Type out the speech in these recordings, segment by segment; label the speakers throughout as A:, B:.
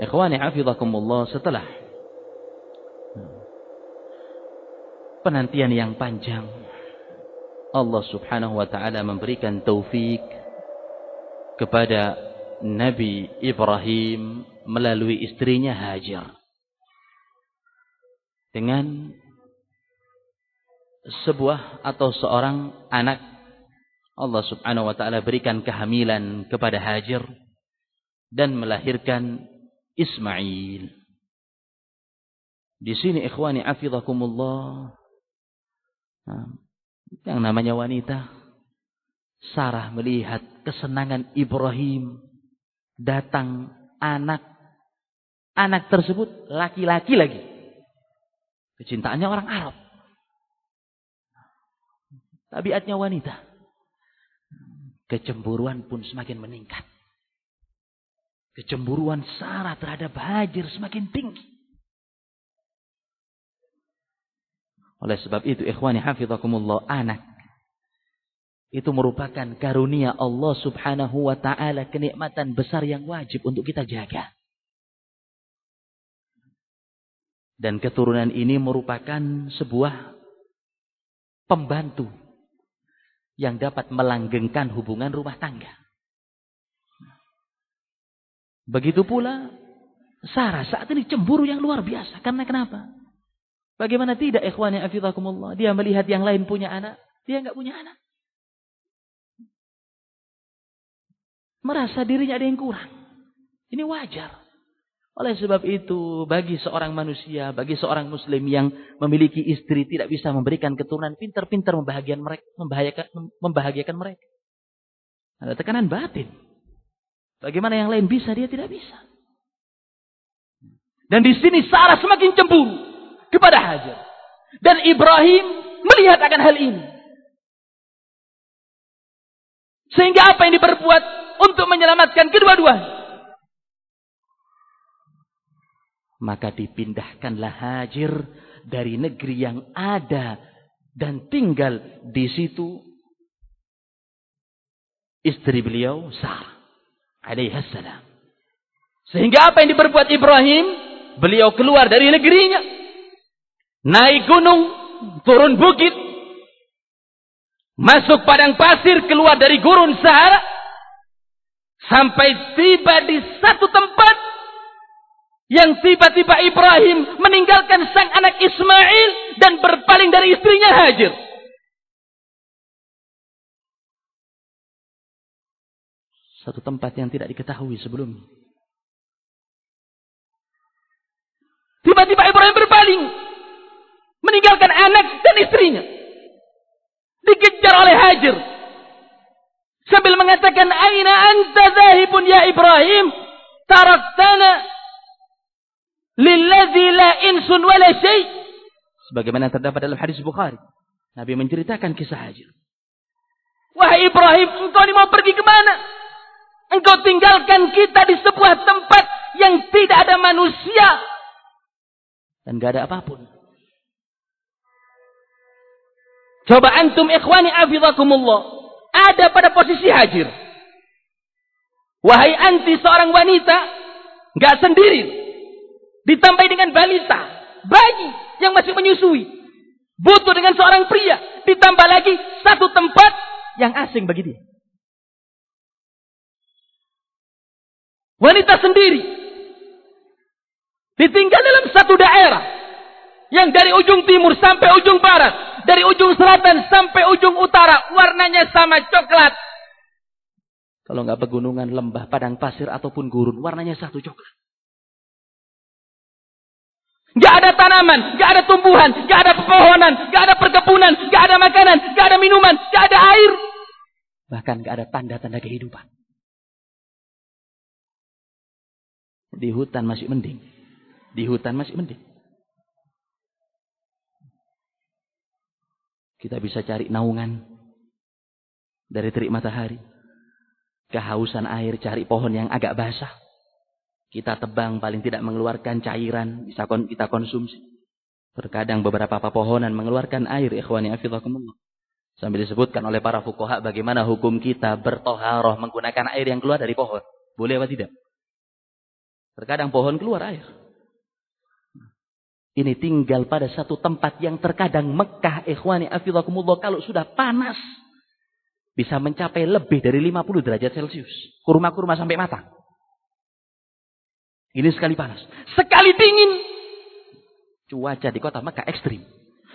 A: Ikhwani hafizakumullah, setelah penantian yang panjang, Allah subhanahu wa ta'ala memberikan taufik kepada Nabi Ibrahim melalui istrinya Hajar dengan sebuah atau seorang anak. Allah subhanahu wa ta'ala berikan kehamilan kepada Hajar dan melahirkan Ismail. Di sini ikhwani hafizakumullah, yang namanya wanita, Sarah melihat kesenangan Ibrahim, datang anak tersebut laki-laki lagi. Kecintaannya orang Arab. Tabiatnya wanita. Kecemburuan pun semakin meningkat. Kecemburuan Sarah terhadap Hajar semakin tinggi. Oleh sebab itu ikhwani hafizakumullah, anak itu merupakan karunia Allah subhanahu wa ta'ala, kenikmatan besar yang wajib untuk kita jaga. Dan keturunan ini merupakan sebuah pembantu yang dapat melanggengkan hubungan rumah tangga. Begitu pula Sarah saat ini cemburu yang luar biasa. Karena kenapa? Bagaimana tidak ikhwani hafizakumullah, dia melihat yang lain punya anak, dia enggak punya anak. Merasa dirinya ada yang kurang. Ini wajar. Oleh sebab itu, bagi seorang manusia, bagi seorang muslim yang memiliki istri tidak bisa memberikan keturunan, pintar-pintar membahagiakan mereka. Ada tekanan batin. Bagaimana yang lain bisa, dia tidak bisa. Dan di sini Sarah semakin cemburu kepada Hajar. Dan Ibrahim melihat akan hal ini. Sehingga apa yang diperbuat untuk menyelamatkan kedua-duanya? Maka dipindahkanlah Hajar dari negeri yang ada dan tinggal di situ istri beliau Sarah alaihissalam. Sehingga apa yang diperbuat Ibrahim? Beliau keluar dari negerinya, naik gunung, turun bukit, masuk padang pasir, keluar dari gurun Sahara, sampai tiba di satu tempat yang tiba-tiba Ibrahim meninggalkan sang anak Ismail dan berpaling dari istrinya Hajar. Satu tempat yang tidak diketahui sebelumnya. Tiba-tiba Ibrahim berpaling, meninggalkan anak dan istrinya. Dikejar oleh Hajar. Sambil mengatakan, "Aina anta zahibun ya Ibrahim? Taraktana lillazi la insun wala syai." Sebagaimana terdapat dalam hadis Bukhari, Nabi menceritakan kisah Hajar. "Wahai Ibrahim, engkau ini mau pergi kemana? Engkau tinggalkan kita di sebuah tempat yang tidak ada manusia dan gak ada apapun." Coba antum ikhwani hafizakumullah, ada pada posisi Hajar. Wahai anti seorang wanita, gak sendiri, ditambah dengan balita, bayi yang masih menyusui, butuh dengan seorang pria, ditambah lagi satu tempat yang asing bagi dia. Wanita sendiri ditinggal dalam satu daerah yang dari ujung timur sampai ujung barat, dari ujung selatan sampai ujung utara, warnanya sama coklat. Kalau nggak pegunungan, lembah, padang pasir ataupun gurun, warnanya satu coklat. Nggak ada tanaman, nggak ada tumbuhan, nggak ada pepohonan, nggak ada perkebunan, nggak ada makanan, nggak ada minuman, nggak ada air, bahkan nggak ada tanda-tanda kehidupan. Di hutan masih mending. Di hutan masih mending. Kita bisa cari naungan dari terik matahari. Kehausan air, cari pohon yang agak basah. Kita tebang, paling tidak mengeluarkan cairan, bisa kita konsumsi. Terkadang beberapa pepohonan mengeluarkan air, ikhwani hafizakumullah. Sambil disebutkan oleh para fuqaha bagaimana hukum kita bertoharoh menggunakan air yang keluar dari pohon. Boleh apa tidak? Terkadang pohon keluar air. Ini tinggal pada satu tempat yang terkadang Mekah, ikhwani afidakumullah, kalau sudah panas bisa mencapai lebih dari 50 derajat Celcius. Kurma-kurma sampai matang. Ini sekali panas. Sekali dingin. Cuaca di kota Mekah ekstrim.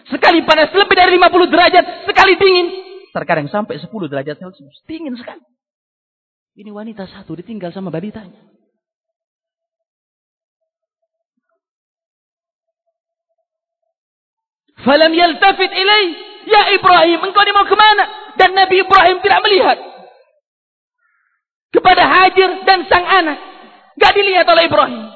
A: Sekali panas lebih dari 50 derajat. Sekali dingin. Terkadang sampai 10 derajat Celcius. Dingin sekali. Ini wanita satu ditinggal sama balitanya. Falam yaltafit ilaih. Ya Ibrahim, engkau ini mau kemana? Dan Nabi Ibrahim tidak melihat kepada Hajar dan sang anak. Gak dilihat oleh Ibrahim.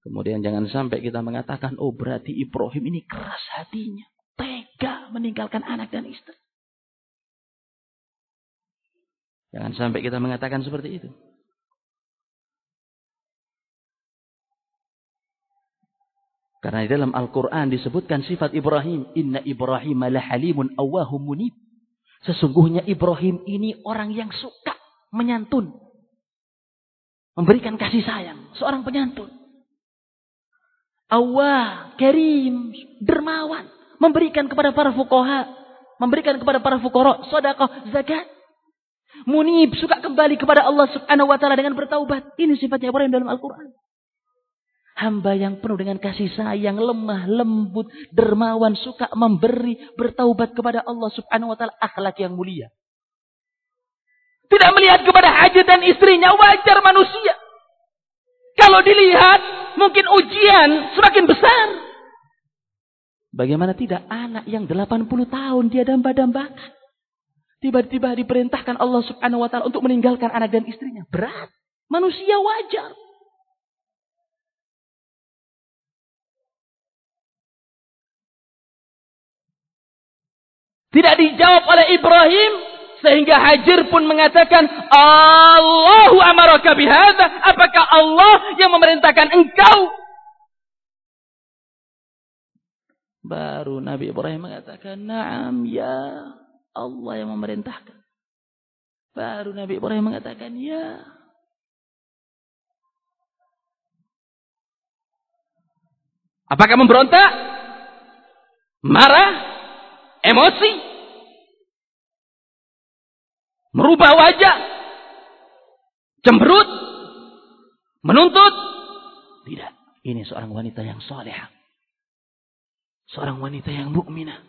A: Kemudian jangan sampai kita mengatakan, oh berarti Ibrahim ini keras hatinya. Tega meninggalkan anak dan istri. Jangan sampai kita mengatakan seperti itu. Karena di dalam Al-Quran disebutkan sifat Ibrahim. Inna Ibrahim lahalimun awwahum munib. Sesungguhnya Ibrahim ini orang yang suka menyantun. Memberikan kasih sayang. Seorang penyantun. Awwah, karim, dermawan. Memberikan kepada para fuqaha. Memberikan kepada para fuqara, sedekah, zakat. Munib, suka kembali kepada Allah subhanahu wa ta'ala dengan bertaubat. Ini sifatnya Ibrahim dalam Al-Quran. Hamba yang penuh dengan kasih sayang, lemah, lembut, dermawan, suka memberi, bertaubat kepada Allah subhanahu wa ta'ala. Akhlak yang mulia. Tidak melihat kepada Hajar dan istrinya, wajar manusia. Kalau dilihat, mungkin ujian semakin besar. Bagaimana tidak anak yang 80 tahun dia damba-dambakan. Tiba-tiba diperintahkan Allah subhanahu wa ta'ala untuk meninggalkan anak dan istrinya. Berat. Manusia wajar. Tidak dijawab oleh Ibrahim. Sehingga Hajar pun mengatakan, Allahu amaraka bihadza. Apakah Allah yang memerintahkan engkau? Baru Nabi Ibrahim mengatakan, na'am ya Allah yang memerintahkan. Baru Nabi Ibrahim mengatakan, ya. Apakah memberontak? Marah? Emosi? Merubah wajah? Cemberut? Menuntut? Tidak. Ini seorang wanita yang salehah. Seorang wanita yang mukminah.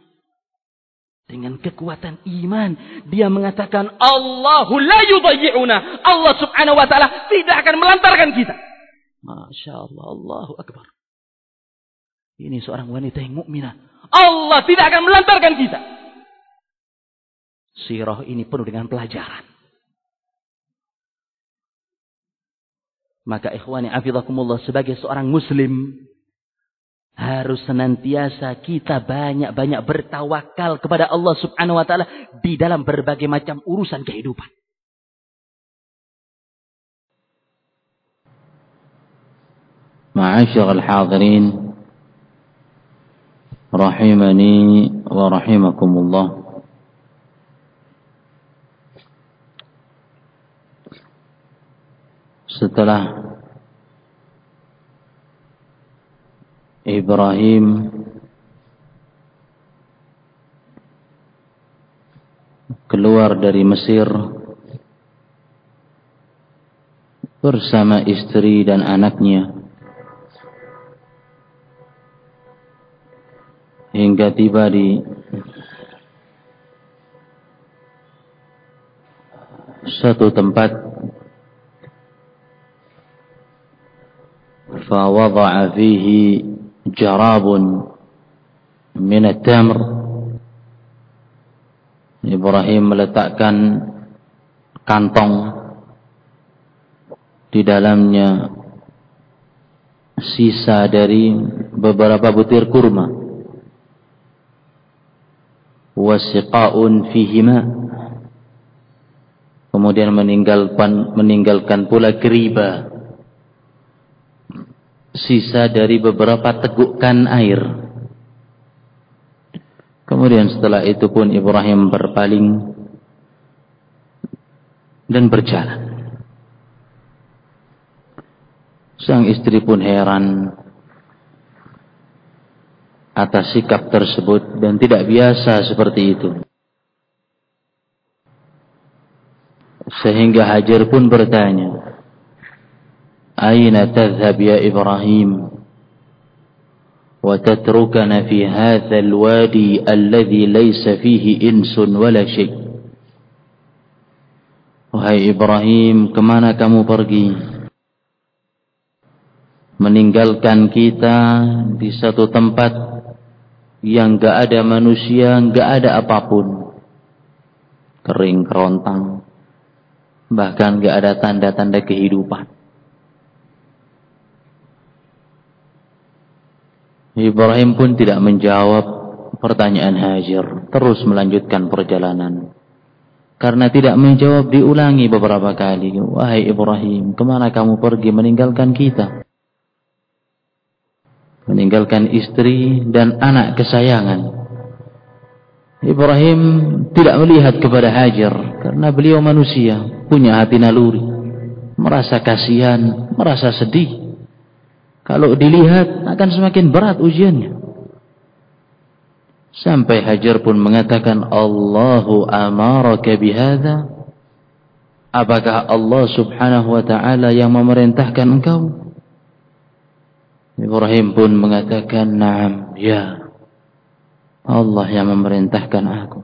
A: Dengan kekuatan iman. Dia mengatakan, Allahu la yudayyi'una. Allah subhanahu wa ta'ala tidak akan melantarkan kita. Masya Allah. Allahu Akbar. Ini seorang wanita yang mukminah. Allah tidak akan melantarkan kita. Sirah ini penuh dengan pelajaran. Maka ikhwani afidakumullah, sebagai seorang muslim harus senantiasa kita banyak-banyak bertawakal kepada Allah subhanahu wa ta'ala di dalam berbagai macam urusan kehidupan.
B: Ma'asyiral hadirin rahimani wa rahimakumullah. Setelah Ibrahim keluar dari Mesir bersama istri dan anaknya hingga tiba di satu tempat, فوضع فيه جراب من التمر. Ibrahim meletakkan kantong, di dalamnya sisa dari beberapa butir kurma. Wasiqaun fihima. Kemudian meninggalkan pula geriba, sisa dari beberapa tegukan air. Kemudian setelah itu pun Ibrahim berpaling dan berjalan. Sang istri pun heran atas sikap tersebut dan tidak biasa seperti itu. Sehingga Hajar pun bertanya, "Aina tadhhab ya Ibrahim? Wa tatrukana fi hadzal wadi alladhi laysa fihi insun wala syai'." Wahai Ibrahim, kemana kamu pergi? Meninggalkan kita di satu tempat yang gak ada manusia, gak ada apapun, kering kerontang, bahkan gak ada tanda-tanda kehidupan. Ibrahim pun tidak menjawab pertanyaan Hajar, terus melanjutkan perjalanan. Karena tidak menjawab, diulangi beberapa kali. "Wahai Ibrahim, kemana kamu pergi meninggalkan kita? Meninggalkan istri dan anak kesayangan." Ibrahim tidak melihat kepada Hajar karena beliau manusia, punya hati naluri, merasa kasihan, merasa sedih. Kalau dilihat akan semakin berat ujiannya. Sampai Hajar pun mengatakan, "Allahu amaraka bihadza?" Apakah Allah subhanahu wa ta'ala yang memerintahkan engkau? Ibrahim pun mengatakan, "Na'am, ya. Allah yang memerintahkan aku."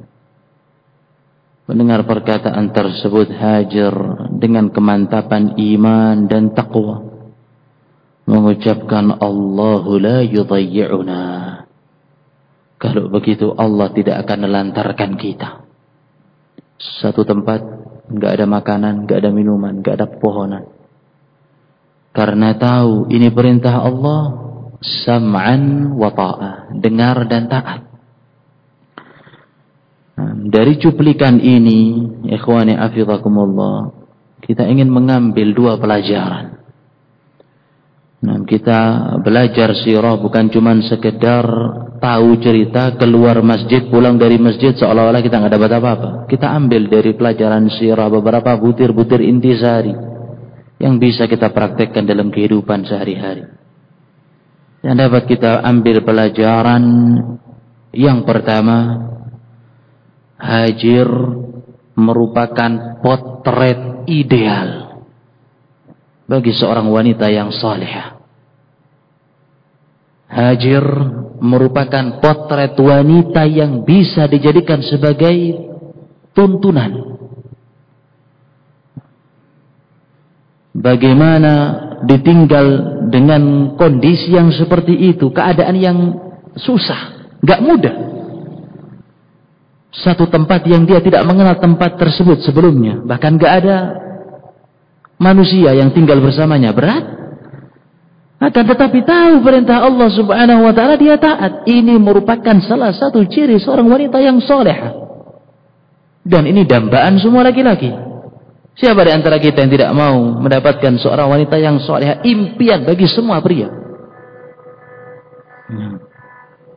B: Mendengar perkataan tersebut, Hajar dengan kemantapan iman dan taqwa mengucapkan, "Allahu la yudayyi'una." Kalau begitu Allah tidak akan melantarkan kita. Satu tempat, enggak ada makanan, enggak ada minuman, enggak ada pepohonan. Karena tahu ini perintah Allah, sam'an wa ta'ah, dengar dan taat. Dari cuplikan ini, ikhwani hafizakumullah, kita ingin mengambil dua pelajaran. Kita belajar sirah bukan cuma sekedar tahu cerita, keluar masjid, pulang dari masjid seolah-olah kita nggak dapat apa-apa. Kita ambil dari pelajaran sirah beberapa butir-butir intisari yang bisa kita praktekkan dalam kehidupan sehari-hari. Yang dapat kita ambil pelajaran yang pertama, Hajar merupakan potret ideal bagi seorang wanita yang salihah. Hajar merupakan potret wanita yang bisa dijadikan sebagai tuntunan. Bagaimana ditinggal dengan kondisi yang seperti itu, keadaan yang susah, gak mudah. Satu tempat yang dia tidak mengenal tempat tersebut sebelumnya, bahkan gak ada manusia yang tinggal bersamanya, berat. Akan tetapi tahu perintah Allah subhanahu wa ta'ala, dia taat. Ini merupakan salah satu ciri seorang wanita yang solehah. Dan ini dambaan semua laki-laki. Siapa di antara kita yang tidak mau mendapatkan seorang wanita yang solehah? Impian bagi semua pria.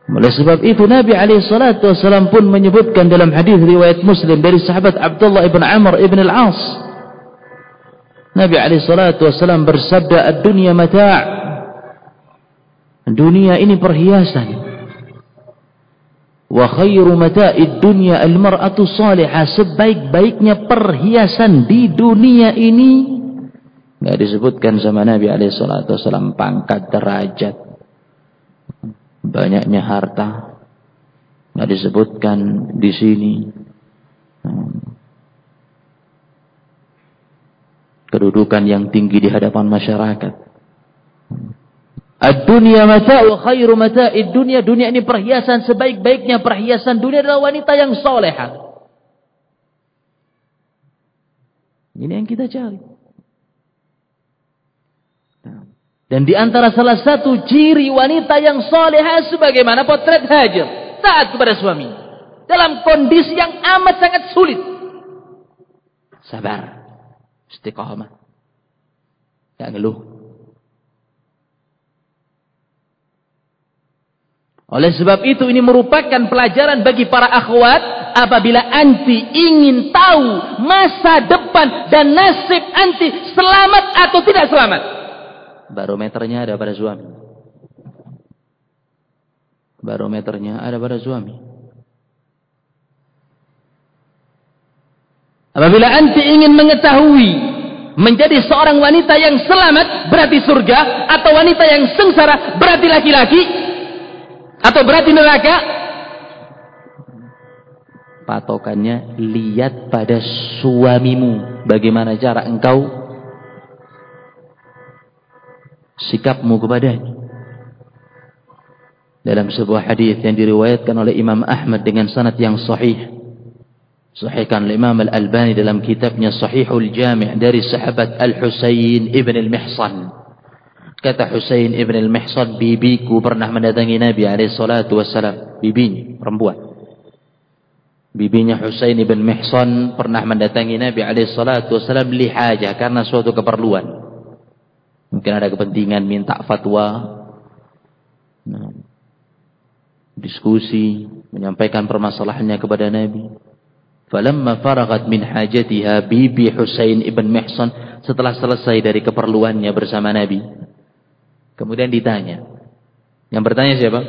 B: Oleh sebab itu Nabi SAW pun menyebutkan dalam hadis riwayat Muslim dari sahabat Abdullah ibn Amr ibn al-As. Nabi SAW bersabda, "Ad-dunya mata'." Dunia ini perhiasan. Wa khairu mata'id dunya al-mar'atu salihah. Sebaik-baiknya perhiasan di dunia ini, enggak disebutkan sama Nabi SAW pangkat, derajat, banyaknya harta, enggak disebutkan di sini. Kedudukan yang tinggi di hadapan masyarakat. Ad-dunya mata'u khairu mata'id dunya. Dunia ini perhiasan, sebaik-baiknya perhiasan dunia adalah wanita yang solehah. Ini yang kita cari. Dan di antara salah satu ciri wanita yang solehah sebagaimana potret Hajar, taat kepada suami dalam kondisi yang amat sangat sulit. Sabar, istiqamah, tak ngeluh. Oleh sebab itu ini merupakan pelajaran bagi para akhwat. Apabila anti ingin tahu masa depan dan nasib anti, selamat atau tidak selamat, barometernya ada pada suami. Barometernya ada pada suami. Apabila anti ingin mengetahui menjadi seorang wanita yang selamat berarti surga, atau wanita yang sengsara berarti laki-laki, atau berarti neraka, patokannya lihat pada suamimu. Bagaimana cara engkau sikapmu kepadanya. Dalam sebuah hadis yang diriwayatkan oleh Imam Ahmad dengan sanad yang sahih, sahihkan oleh Imam Al-Albani dalam kitabnya Sahihul Jami' dari sahabat Al-Husain ibn Al-Mihsan. Kata Husain ibn Al-Mihsan, bibiku pernah mendatangi Nabi SAW. Bibinya perempuan. Bibinya Husain ibn Mihsan pernah mendatangi Nabi SAW lihaja, karena suatu keperluan. Mungkin ada kepentingan minta fatwa, diskusi, menyampaikan permasalahannya kepada Nabi. Falamma faragat min hajatiha, bibi Husain ibn Mihsan setelah selesai dari keperluannya bersama Nabi, kemudian ditanya. Yang bertanya siapa?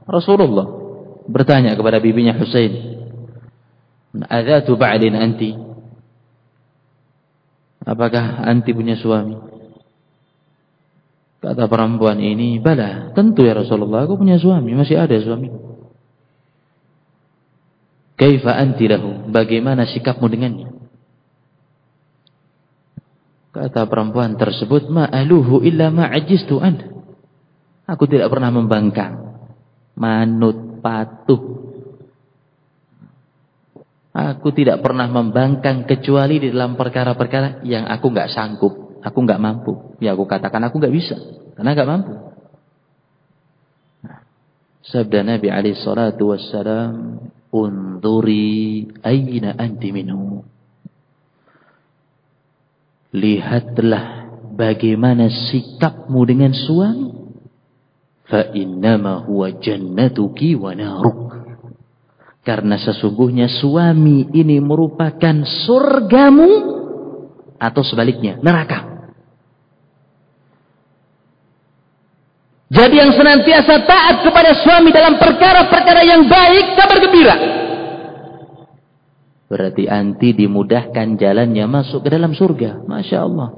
B: Rasulullah bertanya kepada bibinya Husain, "Adzatu ba'lin anti?" Apakah anti punya suami? Kata perempuan ini, "Bala, tentu ya Rasulullah, aku punya suami, masih ada suami." "Kaifa anti lahu?" Bagaimana sikapmu dengannya? Kata perempuan tersebut, "Ma'aluhu illa ma'ajistu an." Aku tidak pernah membangkang, manut, patuh. Aku tidak pernah membangkang kecuali di dalam perkara-perkara yang aku nggak sanggup, aku nggak mampu. Ya aku katakan aku nggak bisa, karena nggak mampu. Sabda Nabi alaihi salatu wassalam, "Unduri aina anti minhu." Lihatlah bagaimana sikapmu dengan suami. Fa innama huwa jannatuki wa naruk. Karena sesungguhnya suami ini merupakan surgamu, atau sebaliknya neraka. Jadi yang senantiasa taat kepada suami dalam perkara-perkara yang baik, kabar gembira. Berarti anti dimudahkan jalannya masuk ke dalam surga. Masya Allah.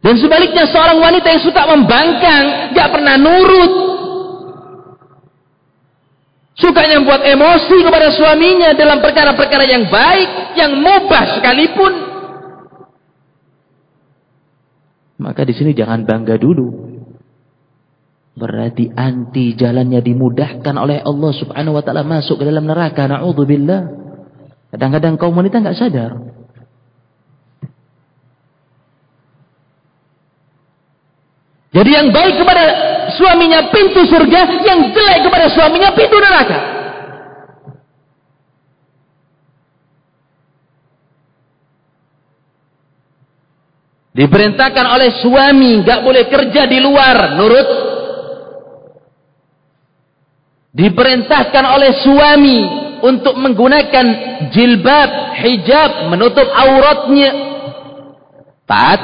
B: Dan sebaliknya seorang wanita yang suka membangkang, gak pernah nurut, sukanya membuat emosi kepada suaminya dalam perkara-perkara yang baik, yang mubah sekalipun, maka di sini jangan bangga dulu. Berarti anti jalannya dimudahkan oleh Allah Subhanahu wa taala masuk ke dalam neraka. Na'udzubillah. Kadang-kadang kaum wanita enggak sadar. Jadi yang baik kepada suaminya pintu surga, yang jelek kepada suaminya pintu neraka. Diperintahkan oleh suami enggak boleh kerja di luar, nurut. Diperintahkan oleh suami untuk menggunakan jilbab, hijab, menutup auratnya, taat.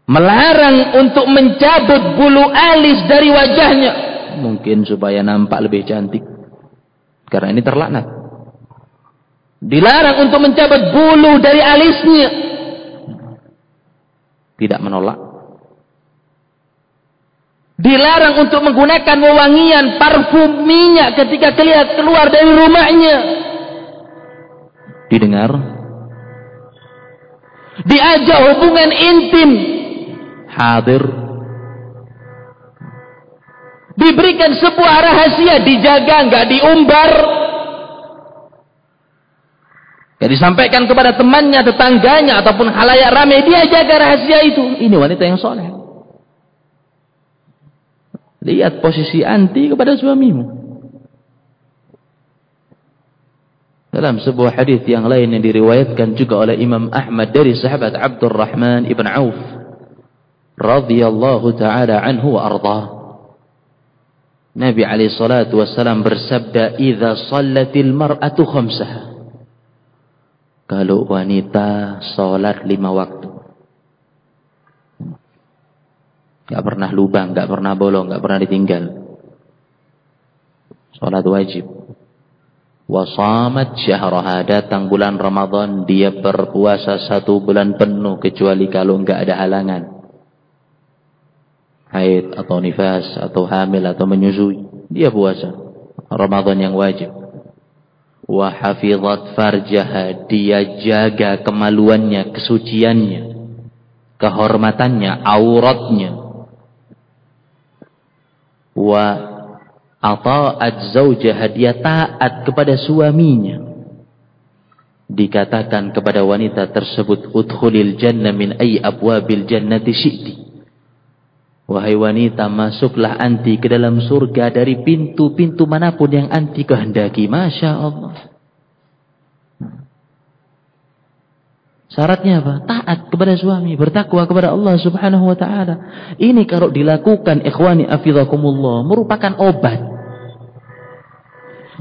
B: Melarang untuk mencabut bulu alis dari wajahnya, mungkin supaya nampak lebih cantik, karena ini terlaknat. Dilarang untuk mencabut bulu dari alisnya, tidak menolak. Dilarang untuk menggunakan wewangian, parfum, minyak ketika keluar dari rumahnya. Didengar. Diajak hubungan intim, hadir. Diberikan sebuah rahasia, dijaga, enggak diumbar. Enggak disampaikan kepada temannya, tetangganya, ataupun khalayak ramai. Dia jaga rahasia itu. Ini wanita yang soleh. Lihat posisi anti kepada suamimu. Dalam sebuah hadis yang lain yang diriwayatkan juga oleh Imam Ahmad dari sahabat Abdurrahman ibn Auf radhiyallahu taala anhu wa ardhah. Nabi alaihi salatu wasallam bersabda, "Idza shallatil mar'atu khamsaha." Kalau wanita sholat 5 waktu, gak pernah lubang, gak pernah bolong, gak pernah ditinggal, sholat wajib. Wasamat syahraha, datang bulan Ramadan, dia berpuasa 1 bulan penuh, kecuali kalau gak ada halangan, haid atau nifas atau hamil atau menyusui, dia puasa Ramadan yang wajib. Wa hafizat farjaha, dia jaga kemaluannya, kesuciannya, kehormatannya, auratnya. Wa ata'at zaujaha, dia taat kepada suaminya. Dikatakan kepada wanita tersebut, udkhulil jannah min ayyi abwabil jannati syi'ti. Wahai wanita, masuklah anti ke dalam surga dari pintu-pintu manapun yang anti kehendaki. Masya Allah. Syaratnya apa? Taat kepada suami, bertakwa kepada Allah subhanahu wa ta'ala. Ini kalau dilakukan, ikhwani afidakumullah, merupakan obat.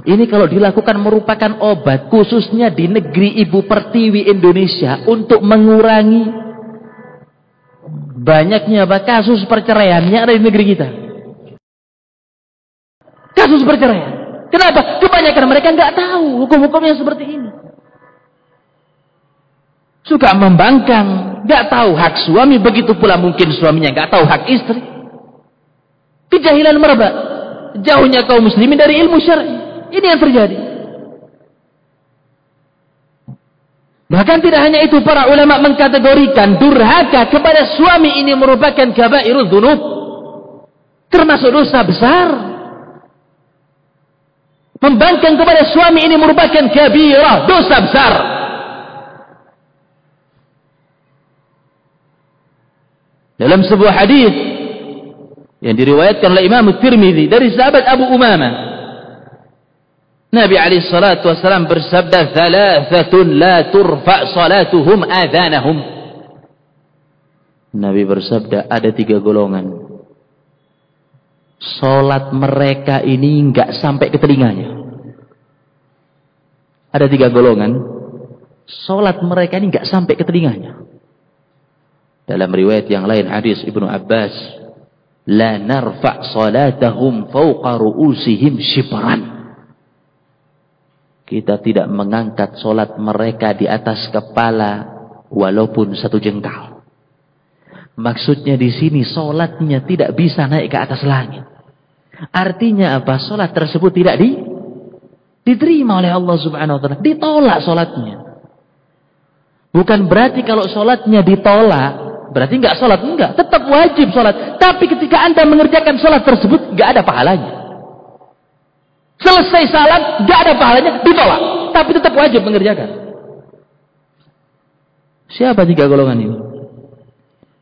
B: Ini kalau dilakukan merupakan obat, khususnya di negeri Ibu Pertiwi Indonesia, untuk mengurangi banyaknya kasus perceraian yang ada di negeri kita. Kasus perceraian. Kenapa? Kebanyakan mereka nggak tahu hukum-hukum yang seperti ini. Suka membangkang, nggak tahu hak suami, begitu pula mungkin suaminya nggak tahu hak istri. Kejahilan merebak, jauhnya kaum muslimin dari ilmu syar'i. Ini yang terjadi. Bahkan tidak hanya itu, para ulama mengkategorikan durhaka kepada suami ini merupakan kabairul dzunub, termasuk dosa besar. Membangkang kepada suami ini merupakan kabirah, dosa besar. Dalam sebuah hadis yang diriwayatkan oleh Imam Tirmidzi dari sahabat Abu Umamah, Nabi alaihi salatu wasallam bersabda, "Thalathatun la turfa salatuhum adhanahum." Nabi bersabda, ada 3 golongan, salat mereka ini enggak sampai ke telinganya. Ada 3 golongan, salat mereka ini enggak sampai ke telinganya. Dalam riwayat yang lain hadis Ibnu Abbas, la narfa salatahum fawqa ru'usihim shibran. Kita tidak mengangkat solat mereka di atas kepala walaupun 1 jengkal. Maksudnya di sini solatnya tidak bisa naik ke atas langit. Artinya apa? Solat tersebut tidak diterima oleh Allah subhanahu wa ta'ala. Ditolak solatnya. Bukan berarti kalau solatnya ditolak berarti enggak solat. Enggak, tetap wajib solat. Tapi ketika Anda mengerjakan solat tersebut enggak ada pahalanya. Selesai salat, gak ada pahalanya, ditolak. Tapi tetap wajib mengerjakan. Siapa 3 golongan ini?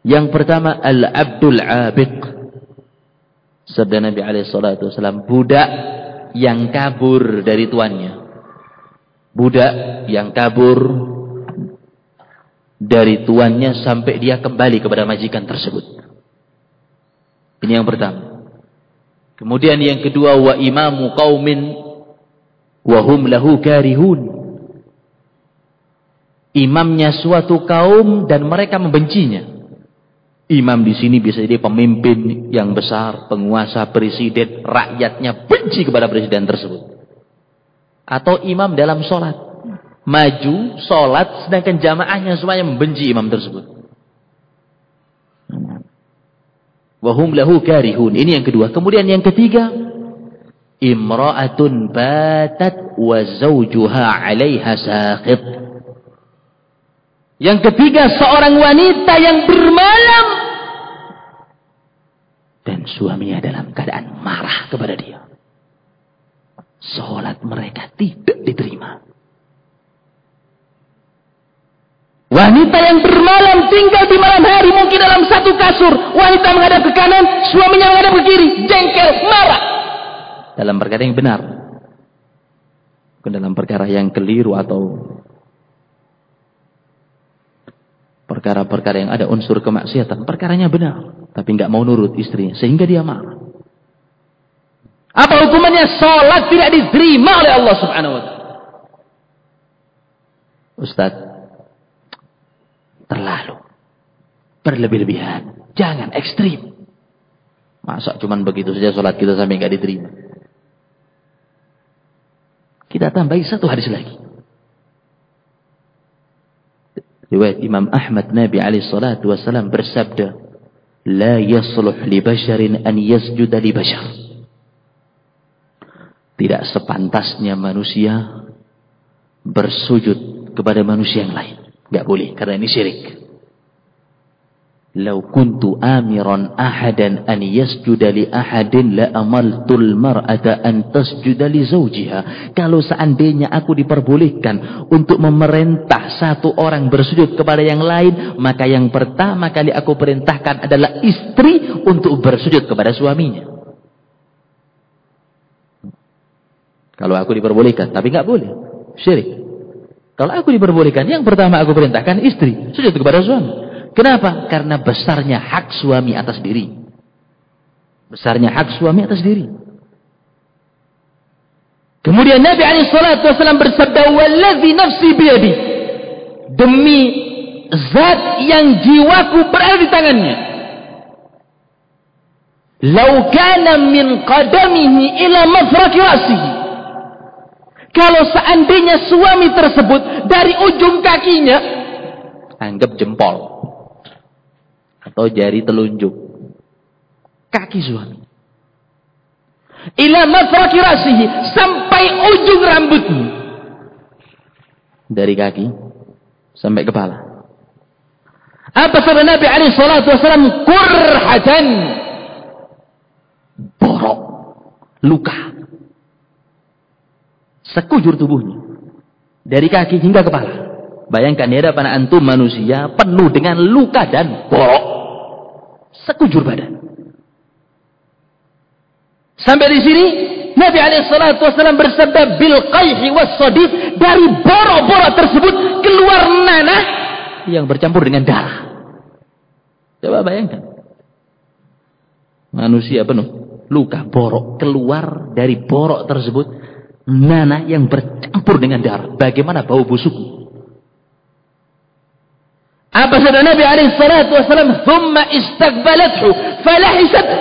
B: Yang pertama, al-abdul abiq. Sabda Nabi SAW, budak yang kabur dari tuannya. Budak yang kabur dari tuannya sampai dia kembali kepada majikan tersebut. Ini yang pertama. Kemudian yang kedua, wa imamu qaumin wa hum lahu karihun. Imamnya suatu kaum dan mereka membencinya. Imam di sini bisa jadi pemimpin yang besar, penguasa, presiden, rakyatnya benci kepada presiden tersebut. Atau imam dalam sholat, maju sholat sedangkan jamaahnya semuanya membenci imam tersebut. Wahum lahu karihun. Ini yang kedua. Kemudian yang ketiga, imra'atun batat wa zawjuha 'alaiha saqit. Yang ketiga, seorang wanita yang bermalam dan suaminya dalam keadaan marah kepada dia. Salat mereka tidak diterima. Wanita yang bermalam tinggal di malam hari mungkin dalam 1 kasur. Wanita menghadap ke kanan, suaminya menghadap ke kiri. Jengkel, marah. Dalam perkara yang benar. Bukan dalam perkara yang keliru atau perkara-perkara yang ada unsur kemaksiatan. Perkaranya benar. Tapi nggak mau nurut istrinya. Sehingga dia marah. Apa hukumannya? Salat tidak diterima oleh Allah subhanahu wa ta'ala. Ustaz, terlalu berlebih-lebihan. Jangan ekstrim. Masa cuman begitu saja sholat kita sampai nggak diterima? Kita tambahi satu hadis lagi. Riwayat Imam Ahmad, Nabi alaihi salatu wasallam bersabda, "La yasluh li basharin an yasjuda li bashar." Tidak sepantasnya manusia bersujud kepada manusia yang lain. Enggak boleh, karena ini syirik. "Lau kuntu amiran ahadan an yasjuda li ahadin la amaltul mar'ata an tasjuda li zawjiha." Kalau seandainya aku diperbolehkan untuk memerintah satu orang bersujud kepada yang lain, maka yang pertama kali aku perintahkan adalah istri untuk bersujud kepada suaminya. Kalau aku diperbolehkan, tapi enggak boleh. Syirik. Kalau aku diperbolehkan, yang pertama aku perintahkan istri sujud kepada suami. Kenapa? Karena besarnya hak suami atas diri. Besarnya hak suami atas diri. Kemudian Nabi SAW bersabda, "Wallazi nafsi biyadi." Demi zat yang jiwaku berada di tangannya. "Lau kana min qadamihi ila mafraqi ra'sihi." Kalau seandainya suami tersebut dari ujung kakinya, anggap jempol atau jari telunjuk kaki suami, ila mafraqi ra'sihi, sampai ujung rambutnya, dari kaki sampai kepala. Apa sabda Nabi alaihi salatu wasallam? Qurhatan, borok, luka, sekujur tubuhnya, dari kaki hingga kepala. Bayangkan di hadapan antum manusia penuh dengan luka dan borok, sekujur badan. Sampai di sini Nabi SAW bersabda, bil qayhi was sadid, dari borok-borok tersebut keluar nanah yang bercampur dengan darah. Coba bayangkan, manusia penuh luka, borok, keluar dari borok tersebut nanah yang bercampur dengan darah. Bagaimana bau busuknya? Apa sabda Nabi SAW? "Thumma istaqbalathu falahisathu."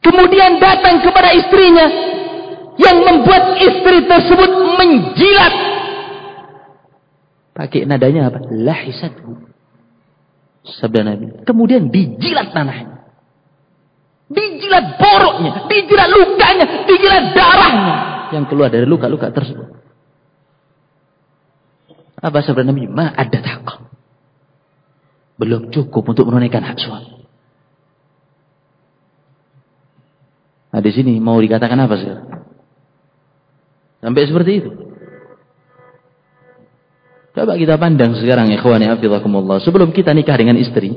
B: Kemudian datang kepada istrinya yang membuat istri tersebut menjilat. Pakai nadanya apa? Lahisathu. Sabda Nabi. Kemudian dijilat tanahnya. Dijilat boroknya, dijilat lukanya, dijilat darahnya yang keluar dari luka-luka tersebut. Apa sabda Nabi? Ma ada haqq. Belum cukup untuk menunaikan hak suami. Nah, di sini mau dikatakan apa sekarang? Sampai seperti itu. Coba kita pandang sekarang, ikhwani hafizakumullah. Sebelum kita nikah dengan istri,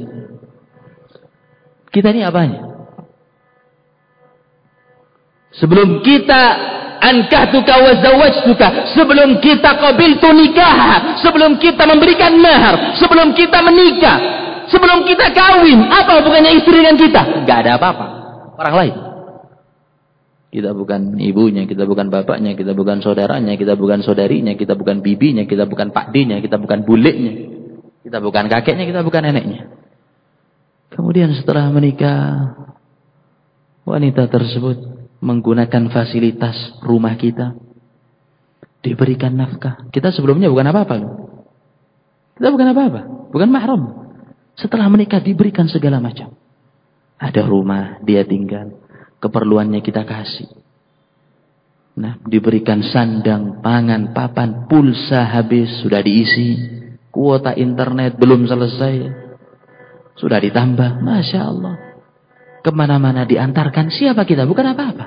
B: kita ini apanya? Sebelum kita ankahtuka wa zawajtuka, sebelum kita qabiltu nikah, sebelum kita memberikan mahar, sebelum kita menikah, sebelum kita kawin, apa hubungannya istri dengan kita? Gak ada apa-apa. Orang lain. Kita bukan ibunya, kita bukan bapaknya, kita bukan saudaranya, kita bukan saudarinya, kita bukan bibinya, kita bukan pakdinya, kita bukan buleknya, kita bukan kakeknya, kita bukan neneknya. Kemudian setelah menikah, wanita tersebut menggunakan fasilitas rumah kita, diberikan nafkah. Kita sebelumnya bukan apa-apa. Kita bukan apa-apa, bukan mahram. Setelah menikah diberikan segala macam. Ada rumah dia tinggal, keperluannya kita kasih. Nah, diberikan sandang, pangan, papan, pulsa habis, sudah diisi. Kuota internet belum selesai, sudah ditambah. Masya Allah. Kemana-mana diantarkan. Siapa kita? Bukan apa-apa.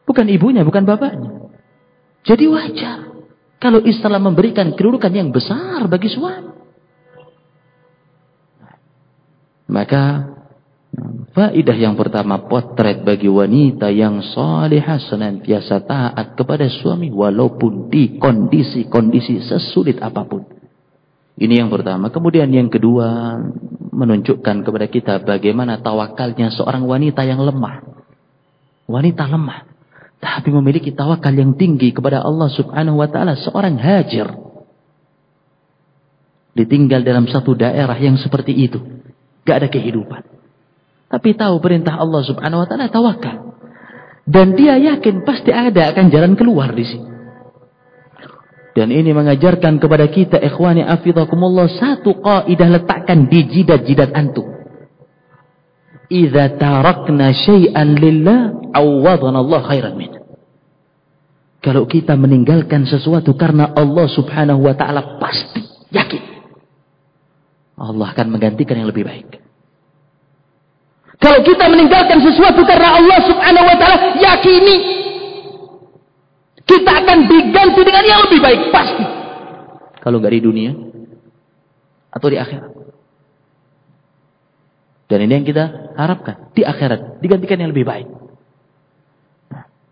B: Bukan ibunya, bukan bapaknya. Jadi wajar kalau Islam memberikan kedudukan yang besar bagi suami. Maka faedah yang pertama, potret bagi wanita yang salihah senantiasa taat kepada suami walaupun di kondisi-kondisi sesulit apapun. Ini yang pertama. Kemudian yang kedua, menunjukkan kepada kita bagaimana tawakalnya seorang wanita yang lemah. Wanita lemah. tapi memiliki tawakal yang tinggi kepada Allah Subhanahu wa taala. Seorang Hajar ditinggal dalam satu daerah yang seperti itu, gak ada kehidupan, tapi tahu perintah Allah Subhanahu wa taala, tawakal, dan dia yakin pasti akan jalan keluar di sini. Dan ini mengajarkan kepada kita, ikhwani afidakumullah, satu kaidah, letakkan di jidat-jidat antum. Idza tarakna syai'an lillah, awwadana Allah khairan min. Kalau kita meninggalkan sesuatu karena Allah Subhanahu wa taala, pasti yakin Allah akan menggantikan yang lebih baik. Kalau kita meninggalkan sesuatu karena Allah Subhanahu wa taala, yakini kita akan diganti dengan yang lebih baik, pasti. Kalau nggak di dunia atau di akhirat. Dan ini yang kita harapkan, di akhirat digantikan yang lebih baik.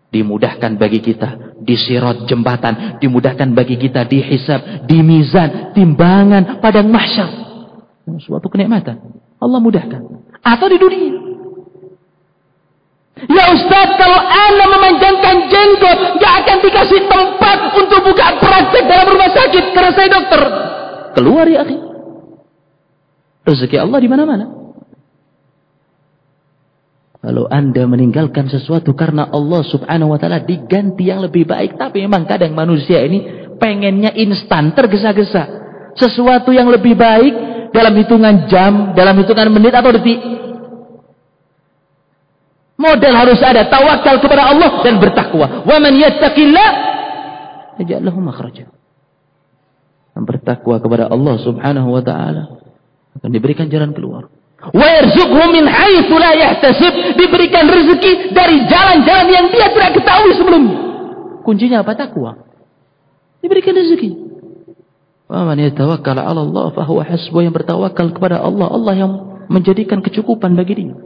B: Dimudahkan bagi kita di sirat, jembatan, dimudahkan bagi kita di hisab, di mizan, timbangan, padang mahsyar. Suatu kenikmatan Allah mudahkan. Atau di dunia. Ya Ustaz, kalau Anda memanjangkan jenggot, gak akan dikasih tempat untuk buka praktek dalam rumah sakit karena saya dokter. Keluar ya akhi. Rezeki Allah di mana-mana. Kalau Anda meninggalkan sesuatu karena Allah Subhanahu wa taala, diganti yang lebih baik. Tapi memang kadang manusia ini pengennya instan, tergesa-gesa. Sesuatu yang lebih baik dalam hitungan jam, dalam hitungan menit atau detik. Modal harus ada, tawakal kepada Allah dan bertakwa. Wa man yattaqillah yaj'al lahu makhraja. Bertakwa kepada Allah Subhanahu wa taala akan diberikan jalan keluar. Wa yarzuqhu min haitsu la yahtasib, diberikan rezeki dari jalan-jalan yang dia tidak ketahui sebelumnya. Kuncinya apa? Takwa. Diberikan rezeki. Wa man yatawakkal 'ala Allah fa huwa hasbuh, yang bertawakal kepada Allah, Allah yang menjadikan kecukupan bagi dia.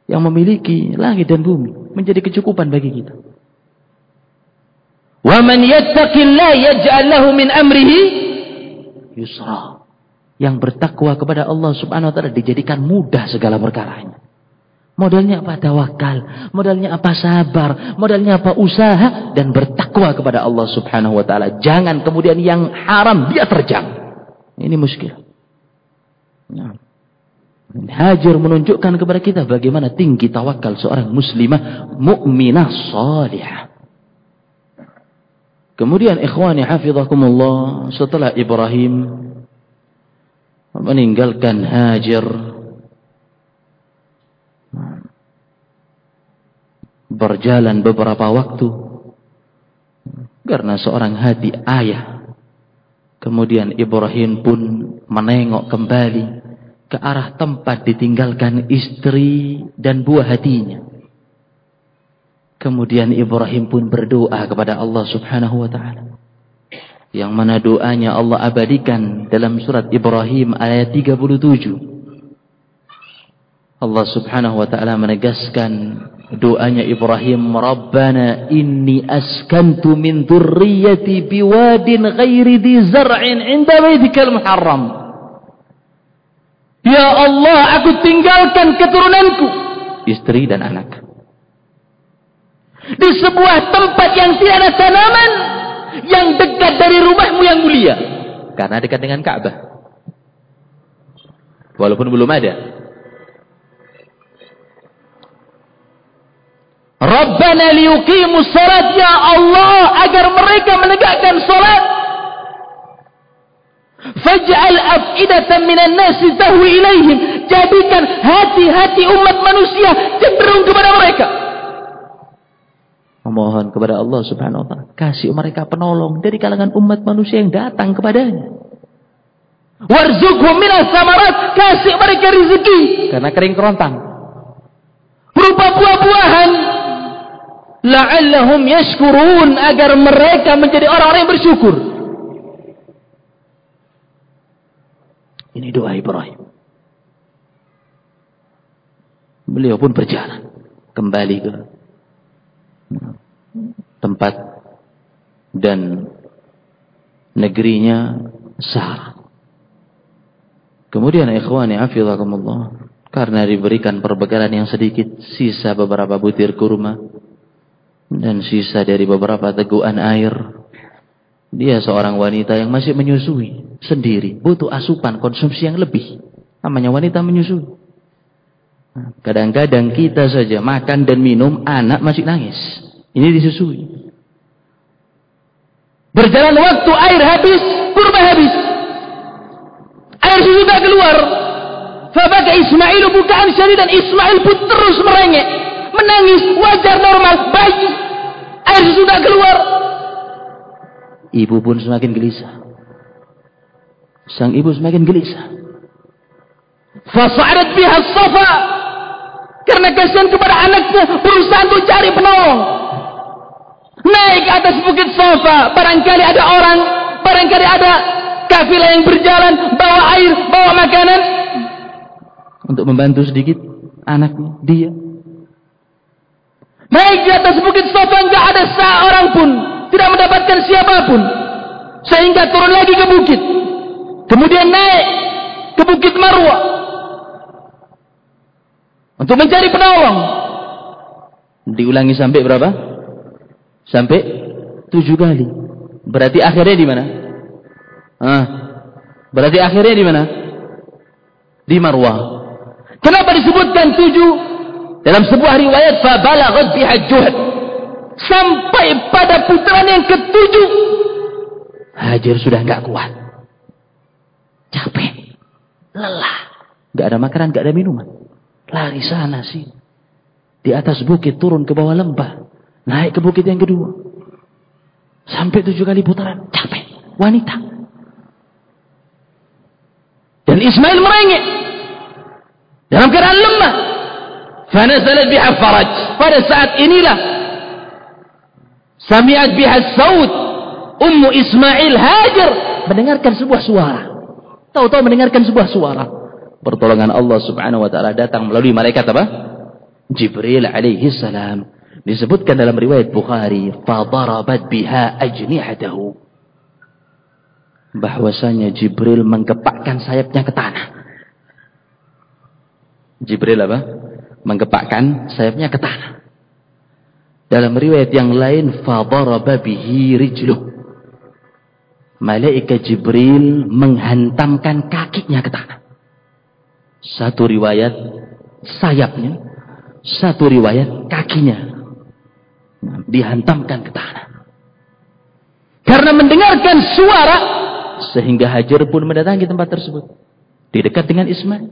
B: Yang memiliki langit dan bumi, menjadi kecukupan bagi kita. Wa man yattaqillah yaj'al lahu min amrihi yusra. Yang bertakwa kepada Allah Subhanahu wa taala dijadikan mudah segala perkaranya. Modalnya apa? Tawakal. Modalnya apa? Sabar. Modalnya apa? Usaha dan bertakwa kepada Allah Subhanahu wa taala. Jangan kemudian yang haram dia terjang. Ini muskil. Nah. Hajar menunjukkan kepada kita bagaimana tinggi tawakal seorang muslimah mukminah salihah. Kemudian ikhwani hafizakumullah, setelah Ibrahim meninggalkan Hajar, berjalan beberapa waktu karena seorang hati ayah. Kemudian Ibrahim pun menengok kembali ke arah tempat ditinggalkan istri dan buah hatinya. Kemudian Ibrahim pun berdoa kepada Allah Subhanahu wa taala. Yang mana doanya Allah abadikan dalam surat Ibrahim ayat 37. Allah Subhanahu wa taala menegaskan doanya Ibrahim, Rabbana inni askantu min dzurriyyati biwadin ghairi dzi zar'in 'inda baitikal muharram. Ya Allah, aku tinggalkan keturunanku, istri dan anak, di sebuah tempat yang tidak ada tanaman, yang dekat dari rumahmu yang mulia. Karena dekat dengan Ka'bah. Walaupun belum ada. Rabbana liyuqimus salat, ya Allah, agar mereka menegakkan salat. Faj'al af'idatan minan nasi tahwi ilaihim, jadikan hati-hati umat manusia cenderung kepada mereka. Memohon kepada Allah Subhanahu wa taala, kasih mereka penolong dari kalangan umat manusia yang datang kepadanya. Warzuqhum minas samarat, kasih mereka rezeki karena kering kerontang, berupa buah-buahan. La'allahum yashkurun, agar mereka menjadi orang-orang yang bersyukur. Ini doa Ibrahim. Beliau pun berjalan kembali ke tempat dan negerinya Sarah. Kemudian ikhwani hafizakumullah, karena diberikan perbekalan yang sedikit, sisa beberapa butir kurma, Dan sisa dari beberapa teguhan air, dia seorang wanita yang masih menyusui sendiri, butuh asupan konsumsi yang lebih. Namanya wanita menyusui. Kadang-kadang kita saja makan dan minum, anak masih nangis. Ini disusui. Berjalan waktu, air habis, kurma habis. Air susu tak keluar. Fabaka Ismail bukaan syadidan. Ismail pun terus merengek, menangis, wajar normal, bayi. Air susu tak keluar. Ibu pun semakin gelisah. Sang ibu semakin gelisah. Fasa'adat biha Safa. Karena kasihan kepada anaknya, berusaha untuk cari penolong. Naik ke atas bukit Safa. Barangkali ada orang, barangkali ada kafilah yang berjalan, bawa air, bawa makanan, untuk membantu sedikit anaknya, dia. Naik di atas bukit Safa, enggak ada seorang pun, tidak mendapatkan siapapun. Sehingga turun lagi ke bukit. Kemudian naik ke bukit Marwah untuk mencari penolong. Diulangi sampai berapa? Sampai 7 kali. Berarti akhirnya di mana? Berarti akhirnya di mana? Di Marwah. Kenapa disebutkan 7? Dalam sebuah riwayat, fabalaghat biha juhd. Sampai pada putaran yang ke-7, Hajar sudah enggak kuat. Capek, lelah, enggak ada makanan, enggak ada minuman. Lari sana sih. Di atas bukit, turun ke bawah lembah. Naik ke bukit yang kedua. Sampai 7 kali putaran. Capek. Wanita. Dan Ismail merengek. Dalam keadaan lemah. Fanazalat biha faraj. Pada saat inilah. Sami'at biha saud. Ummu Ismail Hajar. Mendengarkan sebuah suara. Tahu-tahu mendengarkan sebuah suara. Pertolongan Allah subhanahu wa ta'ala datang melalui malaikat apa? Jibril alaihi salam. Disebutkan dalam riwayat Bukhari, fadarabat biha ajnihatahu. Bahwasanya Jibril menggepakkan sayapnya ke tanah. Jibril apa? Menggepakkan sayapnya ke tanah. Dalam riwayat yang lain, fadaraba bihi rijluh. Malaikat Jibril menghantamkan kakinya ke tanah. Satu riwayat sayapnya, satu riwayat kakinya dihantamkan ke tanah. Karena mendengarkan suara, sehingga Hajar pun mendatangi tempat tersebut, di dekat dengan Ismail.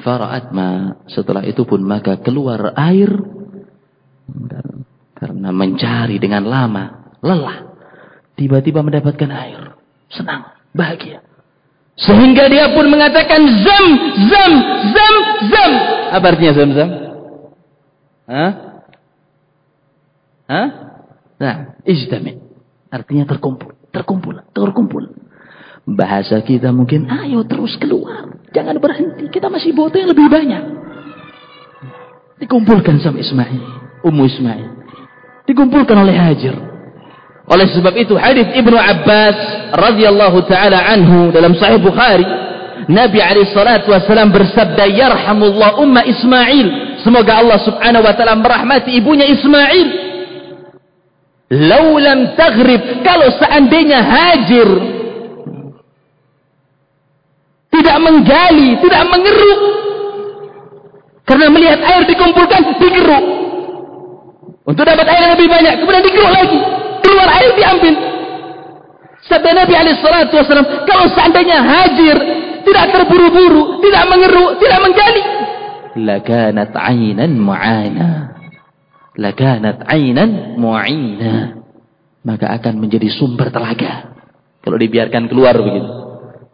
B: Fara'at ma, setelah itu pun maka keluar air. Karena mencari dengan lama, lelah, tiba-tiba mendapatkan air, senang, bahagia. Sehingga dia pun mengatakan zam, zam, zam, zam. Apa artinya zam, zam? Nah, ijtami'. Artinya terkumpul, terkumpul, terkumpul. Bahasa kita mungkin, ayo terus keluar. Jangan berhenti, kita masih butuh yang lebih banyak. Dikumpulkan sama Ismail, Ummu Ismail. Dikumpulkan oleh Hajar. Oleh sebab itu hadis Ibnu Abbas radhiyallahu taala anhu dalam Sahih Bukhari, Nabi alaihi salatu wasallam bersabda, yarhamullah umma Ismail. Semoga Allah subhanahu wa taala merahmati ibunya Ismail. Lau lam taghrib, kalau seandainya Hajar tidak menggali, tidak mengeruk, karena melihat air dikumpulkan, digeruk untuk dapat air yang lebih banyak, kemudian digeruk lagi, keluar air diambil. Sabda Nabi alaihi salatu wasallam, kalau seandainya Hajar tidak terburu-buru, tidak mengeruk, tidak menggali, lakanat 'ainan mu'ana, lakanat 'ainan mu'ina, maka akan menjadi sumber telaga. Kalau dibiarkan keluar begitu,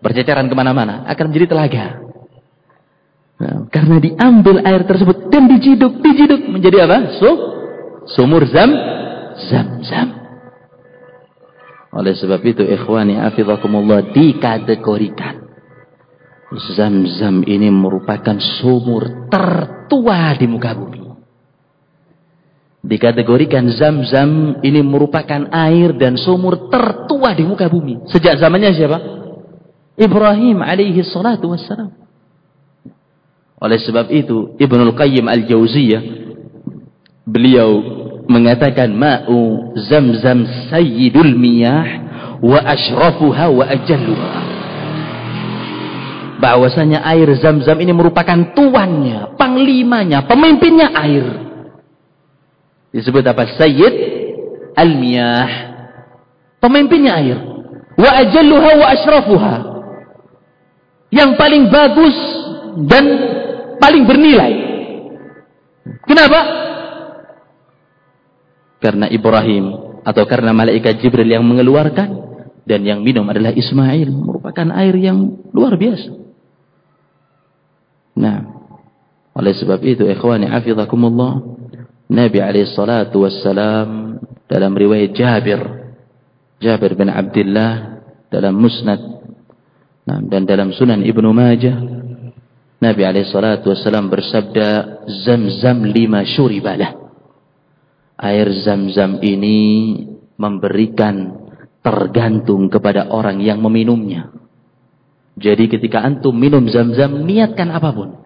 B: berceceran kemana-mana, akan menjadi telaga. Nah, karena diambil air tersebut dan diciduk menjadi apa? Sumur zam. Oleh sebab itu, ikhwani hafizakumullah, dikategorikan Zam-Zam ini merupakan sumur tertua di muka bumi. Dikategorikan Zam-Zam ini merupakan air dan sumur tertua di muka bumi. Sejak zamannya siapa? Ibrahim alaihi salatu wassalam. Oleh sebab itu Ibnul Qayyim al-Jauziyah, beliau mengatakan ma'u Zamzam sayyidul miyah wa ashrafuha wa ajalluha. Bahwasanya air Zam-Zam ini merupakan tuannya, panglimanya, pemimpinnya air. Disebut apa? Sayyid al-miyah. Pemimpinnya air. Wa ajalluha wa ashrafuha. Yang paling bagus dan paling bernilai. Kenapa? Karena Ibrahim atau karena malaikat Jibril yang mengeluarkan, dan yang minum adalah Ismail, merupakan air yang luar biasa. Nah, oleh sebab itu ikhwani hafizakumullah, Nabi alaihi salatu wassalam dalam riwayat Jabir bin Abdullah dalam Musnad dan dalam Sunan Ibnu Majah, Nabi alaihi salatu wassalam bersabda, Zam-Zam lima syuribalah. Air Zam-Zam ini memberikan tergantung kepada orang yang meminumnya. Jadi ketika antum minum Zam-Zam, niatkan apapun.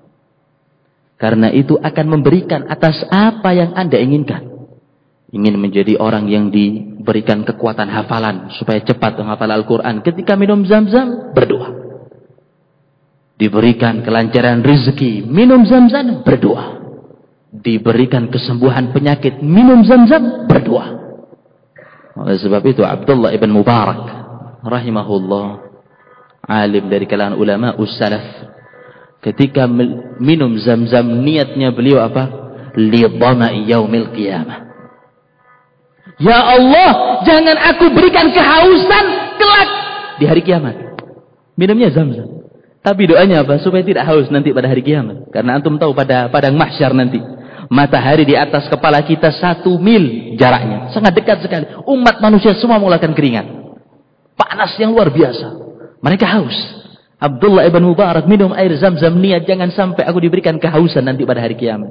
B: Karena itu akan memberikan atas apa yang anda inginkan. Ingin menjadi orang yang diberikan kekuatan hafalan supaya cepat menghafal Al-Quran. Ketika minum Zam-Zam, berdoa. Diberikan kelancaran rezeki, minum Zam-Zam, berdoa. Diberikan kesembuhan penyakit, minum Zam-Zam, berdoa. Oleh sebab itu Abdullah ibn Mubarak rahimahullah, alim dari kalangan ulama ussalaf, ketika minum Zam-Zam, niatnya beliau apa? Lidhama'i yaumil qiyamah. Ya Allah, jangan aku berikan kehausan kelak di hari kiamat. Minumnya Zam-Zam. Tapi doanya apa? Supaya tidak haus nanti pada hari kiamat. Karena antum tahu pada padang mahsyar nanti, matahari di atas kepala kita 1 mil jaraknya. Sangat dekat sekali. Umat manusia semua mengeluarkan keringat. Panas yang luar biasa. Mereka haus. Abdullah ibn Mubarak minum air Zam-Zam, niat jangan sampai aku diberikan kehausan nanti pada hari kiamat.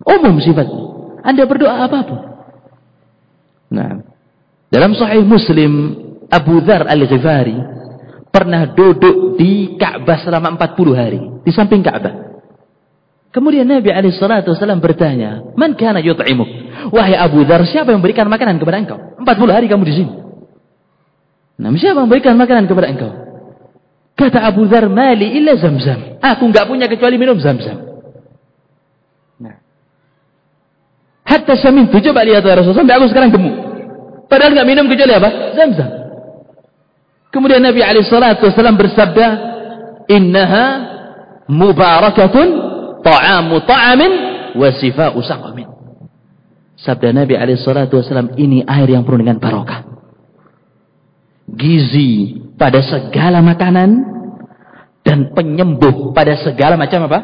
B: Umum sifatnya. Anda berdoa apapun. Nah, dalam Sahih Muslim, Abu Dzar Al-Ghifari pernah duduk di Ka'bah selama 40 hari. Di samping Ka'bah. Kemudian Nabi SAW bertanya, Man kana yut'imuk? Wahai Abu Dzar, siapa yang memberikan makanan kepada engkau? 40 hari kamu di sini. Nah, siapa yang memberikan makanan kepada engkau? Kata Abu Dzar, Mali illa Zam-Zam. Aku enggak punya kecuali minum Zam-Zam. Nah. Hatta samintu, coba lihat ya Rasulullah, sampai aku sekarang gemuk. Padahal enggak minum kecuali apa? Zam-Zam. Kemudian Nabi SAW bersabda, Innaha mubarakatun ta'amu ta'amin wa sifa'u saqamin. Sabda Nabi SAW, ini air yang penuh dengan barokah. Gizi pada segala makanan dan penyembuh pada segala macam apa?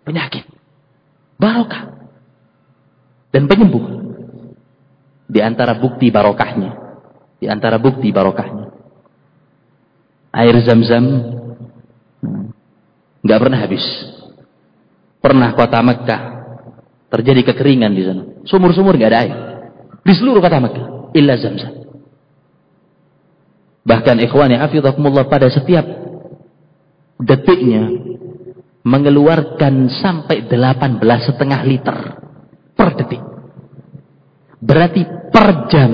B: Penyakit. Barokah dan penyembuh. Di antara bukti barokahnya, air Zam-Zam nggak pernah habis. Pernah kota Mekah terjadi kekeringan di sana. Sumur-sumur nggak ada air di seluruh kota Mekah, illa Zam-Zam. Bahkan ikhwani hafizakumullah, pada setiap detiknya mengeluarkan sampai 18,5 liter per detik. Berarti per jam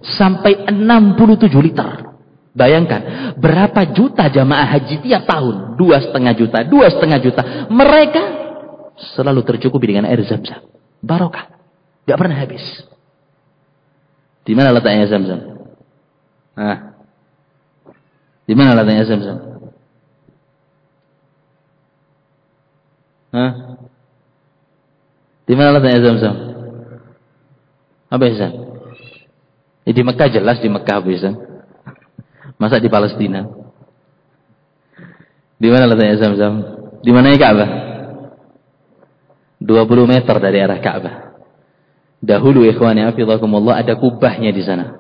B: sampai 67 liter. Bayangkan berapa juta jamaah haji tiap tahun? 2,5 juta. Mereka selalu tercukupi dengan air Zam-Zam. Barokah, gak pernah habis. Di mana letaknya Zam-Zam? Di mana letaknya Zam-Zam? Di mana letaknya Zam-Zam? Apa Ihsan? Di Mekah, jelas di Mekah apa Ihsan? Masa di Palestina? Di mana letaknya Zam-Zam? Di mana Ka'bah? 20 meter dari arah Ka'bah. Dahulu ikhwani hafizakumullah ada kubahnya di sana.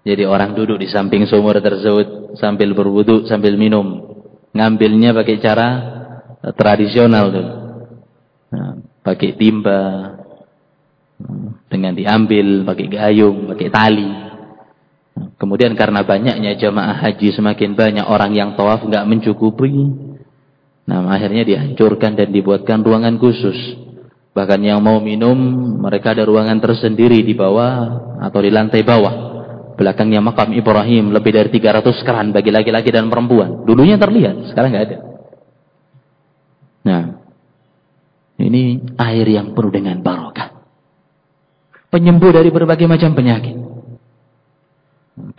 B: Jadi orang duduk di samping sumur tersebut sambil berwudu, sambil minum. Ngambilnya pakai cara tradisional dulu. Nah, pakai timba, dengan diambil pakai gayung, pakai tali. Kemudian karena banyaknya jamaah haji, semakin banyak orang yang tawaf nggak mencukupi. Nah, akhirnya dihancurkan dan dibuatkan ruangan khusus. Bahkan yang mau minum, mereka ada ruangan tersendiri di bawah atau di lantai bawah. Belakangnya makam Ibrahim, lebih dari 300 keran bagi laki-laki dan perempuan. Dulunya terlihat, sekarang nggak ada. Nah, ini air yang penuh dengan barokah. Penyembuh dari berbagai macam penyakit.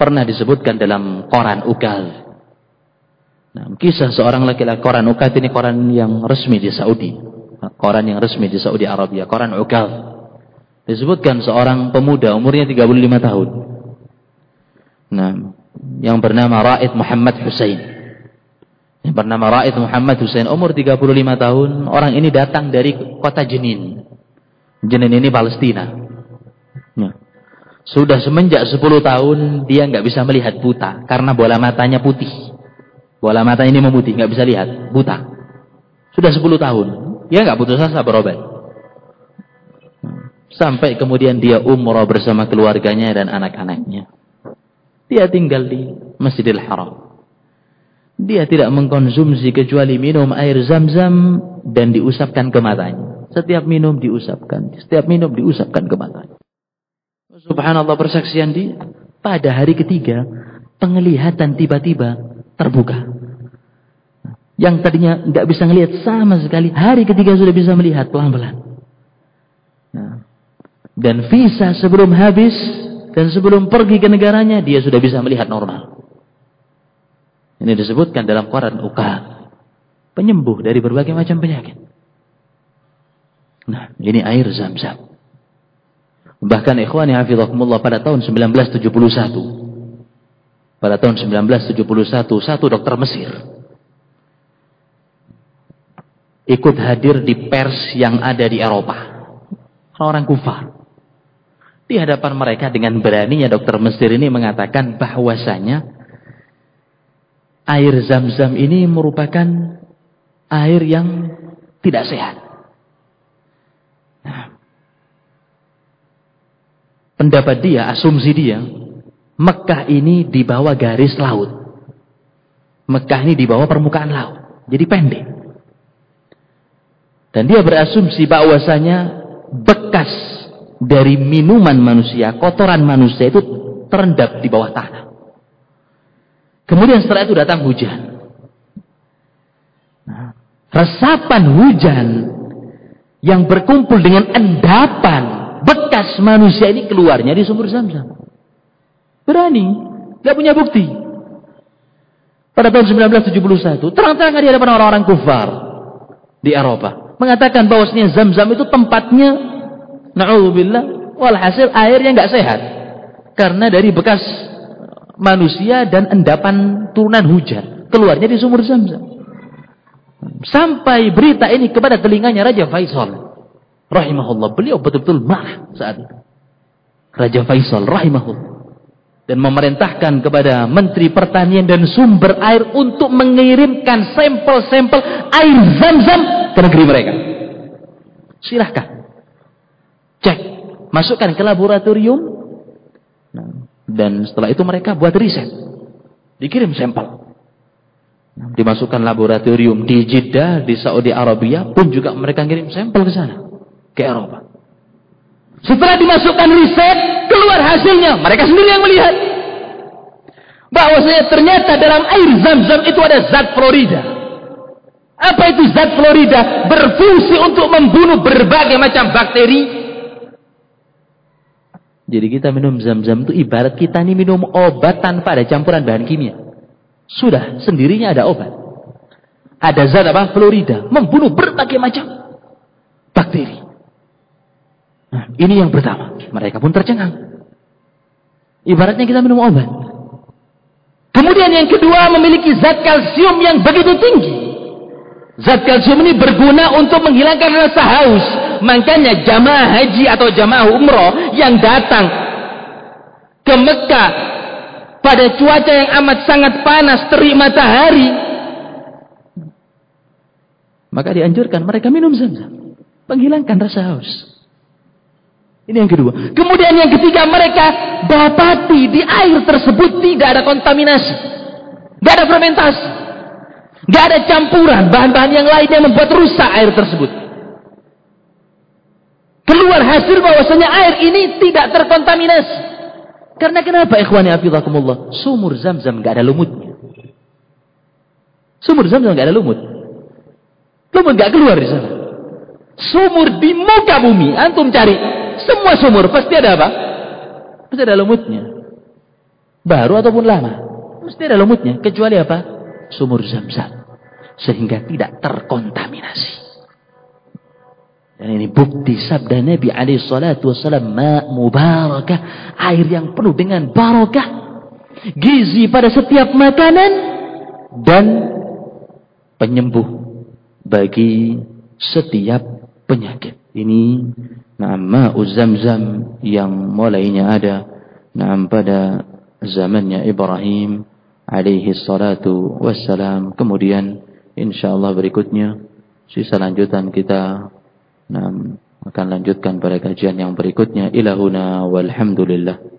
B: Pernah disebutkan dalam koran Ukaz. Nah, kisah seorang laki-laki, koran Ukaz ini koran yang resmi di Saudi. Koran yang resmi di Saudi Arabia, koran Ukaz. Disebutkan seorang pemuda umurnya 35 tahun. Nah, yang bernama Raid Muhammad Hussein. Yang bernama Raid Muhammad Hussein, umur 35 tahun. Orang ini datang dari kota Jenin. Jenin ini Palestina. Nah, sudah semenjak 10 tahun dia nggak bisa melihat, buta karena bola matanya putih. Bola mata ini memutih, nggak bisa lihat, buta. Sudah 10 tahun. Dia nggak putus asa berobat. Sampai kemudian dia umrah bersama keluarganya dan anak-anaknya. Dia tinggal di Masjidil Haram. Dia tidak mengkonsumsi kecuali minum air Zam-Zam dan diusapkan ke matanya. Setiap minum diusapkan, setiap minum diusapkan ke matanya. Subhanallah, persaksian dia. Pada hari ketiga, penglihatan tiba-tiba terbuka. Yang tadinya nggak bisa melihat sama sekali, hari ketiga sudah bisa melihat pelan-pelan. Nah, dan visa sebelum habis dan sebelum pergi ke negaranya dia sudah bisa melihat normal. Ini disebutkan dalam Quran Ukaz, penyembuh dari berbagai macam penyakit. Nah, ini air Zam-Zam. Bahkan ikhwani hafizakumullah, pada tahun 1971, satu dokter Mesir ikut hadir di pers yang ada di Eropa. Orang kufar. Di hadapan mereka dengan beraninya dokter Mesir ini mengatakan bahwasanya air Zam-Zam ini merupakan air yang tidak sehat. Nah, pendapat dia, asumsi dia, Mekah ini di bawah garis laut. Mekah ini di bawah permukaan laut. Jadi pendek. Dan dia berasumsi bahwasanya bekas dari minuman manusia, kotoran manusia itu terendap di bawah tanah. Kemudian setelah itu datang hujan. Nah, resapan hujan yang berkumpul dengan endapan bekas manusia ini keluarnya di sumur Zam-Zam. Berani, gak punya bukti. Pada tahun 1971, terang-terangan di hadapan orang-orang kufar di Eropa mengatakan bahwasanya Zam-Zam itu tempatnya, na'udzubillah, walhasil airnya nggak sehat karena dari bekas manusia dan endapan turunan hujan keluarnya di sumur Zam-Zam. Sampai berita ini kepada telinganya Raja Faisal rahimahullah. Beliau betul-betul marah saat itu, Raja Faisal rahimahullah, dan memerintahkan kepada Menteri Pertanian dan Sumber Air untuk mengirimkan sampel-sampel air Zam-Zam ke negeri mereka. Silahkan cek, masukkan ke laboratorium. Dan setelah itu mereka buat riset, dikirim sampel, dimasukkan laboratorium di Jeddah, di Saudi Arabia pun juga mereka ngirim sampel ke sana, ke Eropa. Setelah dimasukkan riset, keluar hasilnya, mereka sendiri yang melihat bahwasanya ternyata dalam air Zam-Zam itu ada zat fluorida. Apa itu zat fluorida? Berfungsi untuk membunuh berbagai macam bakteri. Jadi kita minum Zam-Zam itu ibarat kita ini minum obat tanpa ada campuran bahan kimia. Sudah sendirinya ada obat. Ada zat apa? Fluorida, membunuh berbagai macam bakteri. Nah, ini yang pertama. Mereka pun tercengang. Ibaratnya kita minum obat. Kemudian yang kedua, memiliki zat kalsium yang begitu tinggi. Zat kalsium ini berguna untuk menghilangkan rasa haus. Makanya jamaah haji atau jamaah umroh yang datang ke Mekah pada cuaca yang amat sangat panas, terik matahari, maka dianjurkan mereka minum Zam-Zam, menghilangkan rasa haus. Ini yang kedua. Kemudian yang ketiga, mereka dapati di air tersebut tidak ada kontaminasi, tidak ada fermentasi, tidak ada campuran bahan-bahan yang lain yang membuat rusak air tersebut. Keluar hasil bahwasanya air ini tidak terkontaminasi. Karena kenapa ikhwani hafizakumullah? Sumur Zam-Zam enggak ada lumutnya. Sumur Zam-Zam enggak ada lumut. Lumut enggak keluar di sana. Sumur di muka bumi, antum cari semua sumur pasti ada apa? Pasti ada lumutnya. Baru ataupun lama, mesti ada lumutnya. Kecuali apa? Sumur Zam-Zam. Sehingga tidak terkontaminasi. Dan ini bukti sabda Nabi alaihi salatu wassalam, ma mubarakah, air yang penuh dengan barakah, gizi pada setiap makanan dan penyembuh bagi setiap penyakit. Ini ma'u Zam-Zam yang mulainya ada pada zamannya Ibrahim alaihi salatu wassalam. Kemudian insyaallah berikutnya sisa lanjutan kita akan lanjutkan pada kajian yang berikutnya. Ilahuna walhamdulillah.